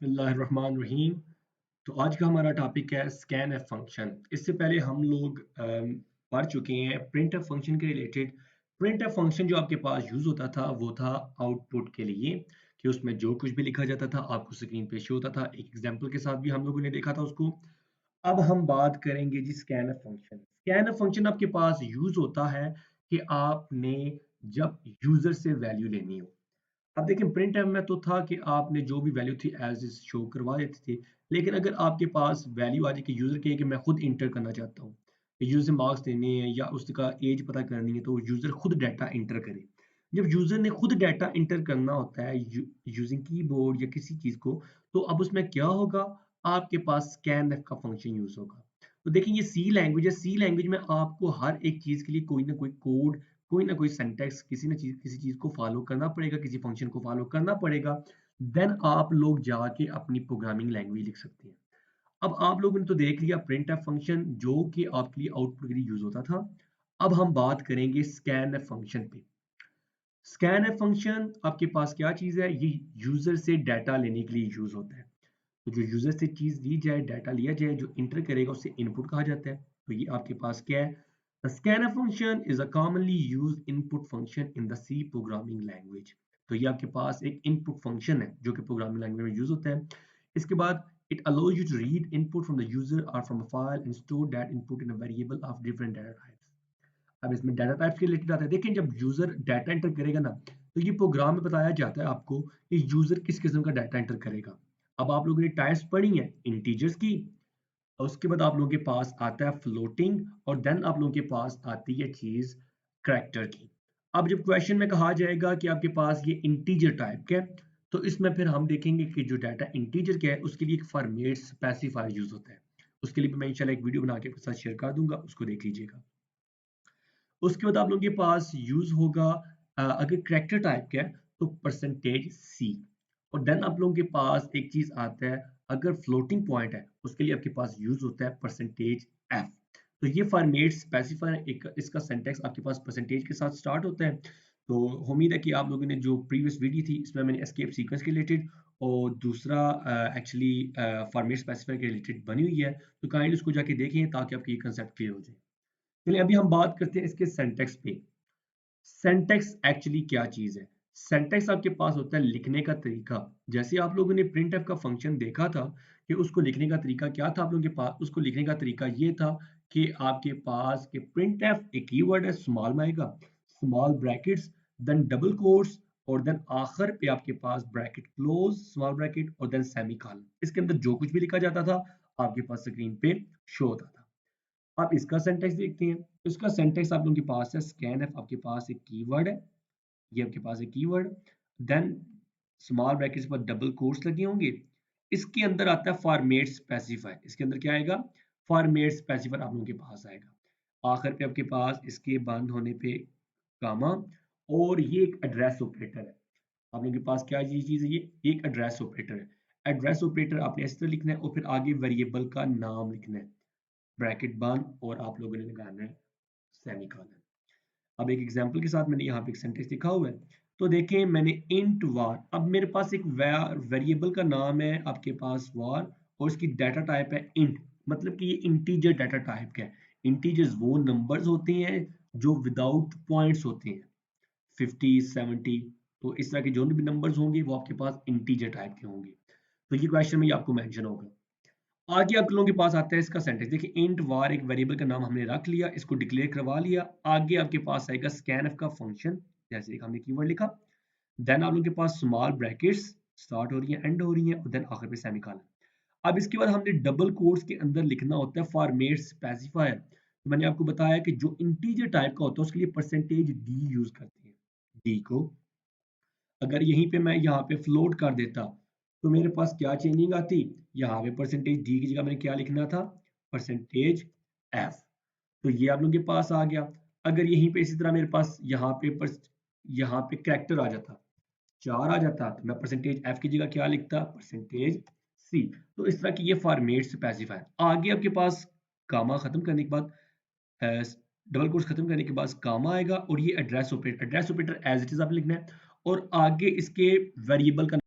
बिस्मिल्लाहिर्रहमानिर्रहीम। तो आज का हमारा टॉपिक है स्कैन एफ फंक्शन। इससे पहले हम लोग पढ़ चुके हैं प्रिंट एफ फंक्शन के रिलेटेड। प्रिंट एफ फंक्शन जो आपके पास यूज होता था वो था आउटपुट के लिए, कि उसमें जो कुछ भी लिखा जाता था आपको स्क्रीन पे शो होता था। एक एग्जांपल के साथ भी हम लोगों ने देखा था उसको। अब हम बात करेंगे जी scanf function. Scanf function आपके पास यूज होता है कि आपने जब यूजर से वैल्यू लेनी हो। अब देखिए प्रिंट एफ में तो था कि आपने जो भी वैल्यू थी एज इज शो करवा देते थे। लेकिन अगर आपके पास वैल्यू आ जाए कि यूजर कहे कि मैं खुद इंटर करना चाहता हूँ, यूजर से मार्क्स देने हैं या उसका एज पता करनी है, तो यूजर खुद डाटा इंटर करे। जब यूजर ने खुद डाटा इंटर करना होता है यूजिंग कीबोर्ड या किसी चीज को, तो अब उसमें क्या होगा, आपके पास स्कैन एफ का फंक्शन यूज होगा। तो देखिए ये सी लैंग्वेज है। सी लैंग्वेज में आपको हर एक चीज के लिए कोई ना कोई कोड, कोई ना कोई सिंटैक्स, किसी चीज को फॉलो करना पड़ेगा, किसी फंक्शन को फॉलो करना पड़ेगा। देन आप लोग जाके अपनी प्रोग्रामिंग लैंग्वेज लिख सकते हैं। अब आप लोगों ने तो देख लिया प्रिंट एफ फंक्शन जो कि आपके लिए आउटपुट के लिए यूज होता था। अब हम बात करेंगे स्कैन एफ फंक्शन पे। स्कैन एफ फंक्शन आपके पास क्या चीज है, ये यूजर से डाटा लेने के लिए यूज होता है। तो जो यूजर से चीज ली जाए, डाटा लिया जाए, जो इंटर करेगा उसे इनपुट कहा जाता है। तो ये आपके पास क्या है, the scanner function is a commonly used input function in the C programming language. तो ये आपके पास एक इनपुट फंक्शन है जो कि प्रोग्रामिंग लैंग्वेज में यूज होता है। इसके बाद it allows you to read input from the user और from a file and store that input in a variable of different data types. अब इसमें डाटा टाइप्स के रिलेटेड आता है। देखिए जब यूजर डाटा एंटर करेगा ना, तो ये प्रोग्राम में बताया जाता है आपको कि यूजर किस किस्म का डाटा एंटर करेगा। अब आप लोगों ने टाइप्स पढ़ी है इंटीजर्स की, और उसके बाद आप लोगों के पास आता है फ्लोटिंग, और देन आप लोगों के पास आती है चीज करैक्टर की। अब जब क्वेश्चन में कहा जाएगा कि आपके पास ये इंटीजर टाइप का है, तो इसमें फिर हम देखेंगे कि जो डाटा इंटीजर का है उसके लिए एक फॉर्मेट स्पेसिफायर यूज होता है। उसके लिए भी मैं इंशाल्लाह एक वीडियो बना के आपके साथ शेयर कर दूंगा, उसको देख लीजिएगा। उसके बाद आप लोगों के पास यूज होगा अगर करैक्टर टाइप का है तो परसेंटेज सी। और देन आप लोगों के पास एक चीज आता है, अगर फ्लोटिंग पॉइंट है उसके लिए आपके पास यूज होता है परसेंटेज एफ। तो ये फॉर्मेट स्पेसिफायर, एक इसका सिंटैक्स आपके पास परसेंटेज के साथ स्टार्ट होता है। तो उम्मीद है कि आप लोगों ने जो प्रीवियस वीडियो थी इसमें मैंने एस्केप सीक्वेंस के रिलेटेड और दूसरा एक्चुअली फॉर्मेट स्पेसिफायर के रिलेटेड बनी हुई है, तो काइंडली उसको जाके देखें ताकि आपकी ये कंसेप्ट क्लियर हो जाए। चलिए अभी हम बात करते हैं इसके सिंटैक्स पे। सिंटैक्स एक्चुअली क्या चीज है। सिंटैक्स आपके पास होता है लिखने का तरीका। जैसे आप लोगों ने प्रिंटफ का फंक्शन देखा था कि उसको लिखने का तरीका क्या था, आप लोगों के पास उसको लिखने का तरीका ये था कि आपके पास कि प्रिंटफ एक कीवर्ड है, स्मॉल में आएगा, small brackets, then double quotes, और देन आखिर पे आपके पास ब्रैकेट क्लोज, स्मॉल ब्रैकेट, और देन सेमीकोलन। इसके अंदर जो कुछ भी लिखा जाता था आपके पास स्क्रीन पे शो होता था। आप इसका सिंटैक्स देखते हैं। इसका सिंटैक्स आप लोगों के पास है स्कैनफ, आपके पास एक कीवर्ड है, ये आपके पास एक कीवर्ड, देन स्मॉल ब्रैकेट्स पर डबल कोट्स लगे होंगे। इसके अंदर आता है फॉर्मेट स्पेसिफायर। इसके अंदर क्या आएगा, फॉर्मेट स्पेसिफायर आप लोगों के पास आएगा। आखिर पे आपके पास इसके बंद होने पे कामा, और ये एक एड्रेस ऑपरेटर है। आप लोगों के पास क्या ये चीज है, ये एक एड्रेस ऑपरेटर है। एड्रेस ऑपरेटर आपने इस तरह लिखना है और फिर आगे वेरिएबल का नाम लिखना है, ब्रैकेट बंद, और आप लोगों ने लगाना है सेमीकोलन। अब एक एग्जांपल के साथ मैंने यहाँ पे एक सेंटेंस लिखा हुआ है। तो देखें मैंने इंट वार, अब मेरे पास एक वेरिएबल का नाम है आपके पास वार, और इसकी डाटा टाइप है इंट, मतलब कि ये इंटीजर डाटा टाइप का है। इंटीजर्स वो नंबर्स होते हैं जो विदाउट पॉइंट्स होते हैं, 50 70। तो इस तरह के जो भी नंबर्स होंगे वो आपके पास इंटीजर टाइप के होंगे। तो ये क्वेश्चन में ये आपको मेंशन होगा। आगे आप लोगों के पास आता है इसका सेंटेंस। देखिए इंट वार एक वेरिएबल का नाम हमने रख लिया, इसको डिक्लेयर करवा लिया। आगे आपके पास आएगा स्कैनफ का फंक्शन, जैसे एक हमने कीवर्ड लिखा, देन आप लोगों के पास स्मॉल ब्रैकेट्स स्टार्ट हो रही है, एंड हो रही है, और देन आखिर पे सेमीकोलन। अब इसके बाद हमने डबल कोट्स के अंदर लिखना होता है फॉर्मेट स्पेसिफायर। तो मैंने आपको बताया कि जो इंटीजर टाइप का होता है उसके लिए परसेंटेज डी यूज करते हैं। डी को अगर यहीं पे मैं यहाँ पे फ्लोट कर देता, तो मेरे पास क्या चेंजिंग आती, यहाँ पे परसेंटेज डी की जगह मैंने क्या लिखना था, परसेंटेज एफ। तो ये आप लोगों के पास आ गया। अगर यहीं पे इसी तरह मेरे पास यहाँ पे कैरेक्टर आ जाता, चार आ जाता, तो मैं परसेंटेज एफ की जगह क्या लिखता, परसेंटेज सी। तो इस तरह की ये फॉर्मेट स्पेसिफायर। आगे आपके पास कामा खत्म करने के बाद, डबल कोट्स खत्म करने के बाद कामा आएगा, और ये address operator, address operator as it is आप लिखना है, और आगे इसके वेरिएबल का